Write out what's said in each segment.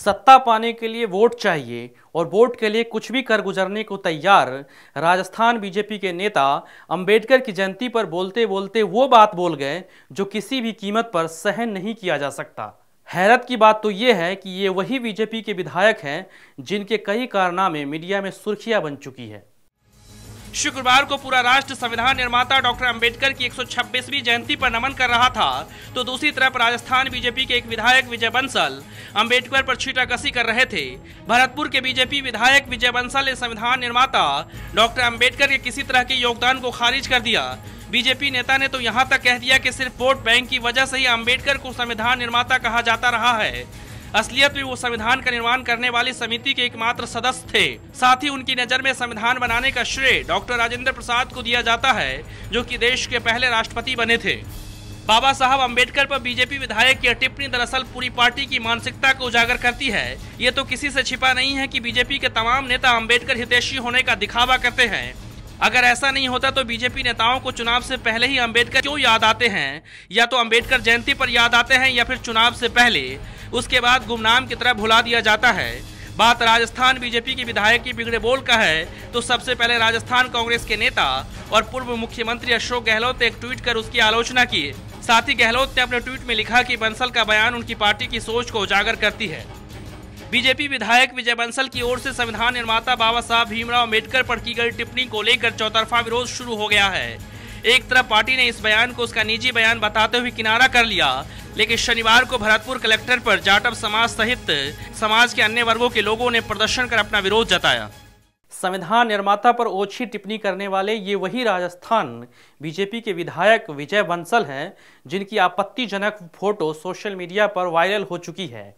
सत्ता पाने के लिए वोट चाहिए और वोट के लिए कुछ भी कर गुजरने को तैयार राजस्थान बीजेपी के नेता अंबेडकर की जयंती पर बोलते बोलते वो बात बोल गए जो किसी भी कीमत पर सहन नहीं किया जा सकता। हैरत की बात तो ये है कि ये वही बीजेपी के विधायक हैं जिनके कई कारनामे मीडिया में सुर्खियां बन चुकी है। शुक्रवार को पूरा राष्ट्र संविधान निर्माता डॉक्टर अंबेडकर की 126वीं जयंती पर नमन कर रहा था, तो दूसरी तरफ राजस्थान बीजेपी के एक विधायक विजय बंसल अंबेडकर पर छींटाकशी कर रहे थे। भरतपुर के बीजेपी विधायक विजय बंसल ने संविधान निर्माता डॉक्टर अंबेडकर के किसी तरह के योगदान को खारिज कर दिया। बीजेपी नेता ने तो यहाँ तक कह दिया कि सिर्फ वोट बैंक की वजह से ही अंबेडकर को संविधान निर्माता कहा जाता रहा है। असलियत में वो संविधान का निर्माण करने वाली समिति के एकमात्र सदस्य थे। साथ ही उनकी नजर में संविधान बनाने का श्रेय डॉक्टर राजेंद्र प्रसाद को दिया जाता है, जो कि देश के पहले राष्ट्रपति बने थे। बाबा साहब अंबेडकर पर बीजेपी विधायक की टिप्पणी दरअसल पूरी पार्टी की मानसिकता को उजागर करती है। ये तो किसी से छिपा नहीं है कि बीजेपी के तमाम नेता अंबेडकर हितैषी होने का दिखावा करते हैं। अगर ऐसा नहीं होता तो बीजेपी नेताओं को चुनाव से पहले ही अंबेडकर क्यों याद आते हैं? या तो अंबेडकर जयंती पर याद आते हैं या फिर चुनाव से पहले, उसके बाद गुमनाम की तरह भुला दिया जाता है। बात राजस्थान बीजेपी के विधायक की बिगड़े बोल का है तो सबसे पहले राजस्थान कांग्रेस के नेता और पूर्व मुख्यमंत्री अशोक गहलोत ने एक ट्वीट कर उसकी आलोचना की। साथ ही गहलोत ने अपने ट्वीट में लिखा कि बंसल का बयान उनकी पार्टी की सोच को उजागर करती है। बीजेपी विधायक विजय बंसल की ओर से संविधान निर्माता बाबा साहब भीमराव अम्बेडकर पर की गई टिप्पणी को लेकर चौतरफा विरोध शुरू हो गया है। एक तरफ पार्टी ने इस बयान को उसका निजी बयान बताते हुए किनारा कर लिया, लेकिन शनिवार को भरतपुर कलेक्टर पर जाटव समाज सहित समाज के अन्य वर्गों के लोगों ने प्रदर्शन कर अपना विरोध जताया। संविधान निर्माता पर ओछी टिप्पणी करने वाले ये वही राजस्थान बीजेपी के विधायक विजय बंसल हैं जिनकी आपत्तिजनक फोटो सोशल मीडिया पर वायरल हो चुकी है,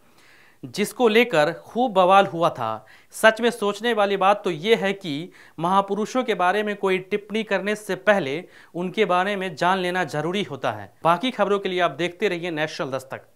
जिसको लेकर खूब बवाल हुआ था। सच में सोचने वाली बात तो ये है कि महापुरुषों के बारे में कोई टिप्पणी करने से पहले उनके बारे में जान लेना जरूरी होता है। बाकी खबरों के लिए आप देखते रहिए नेशनल दस्तक।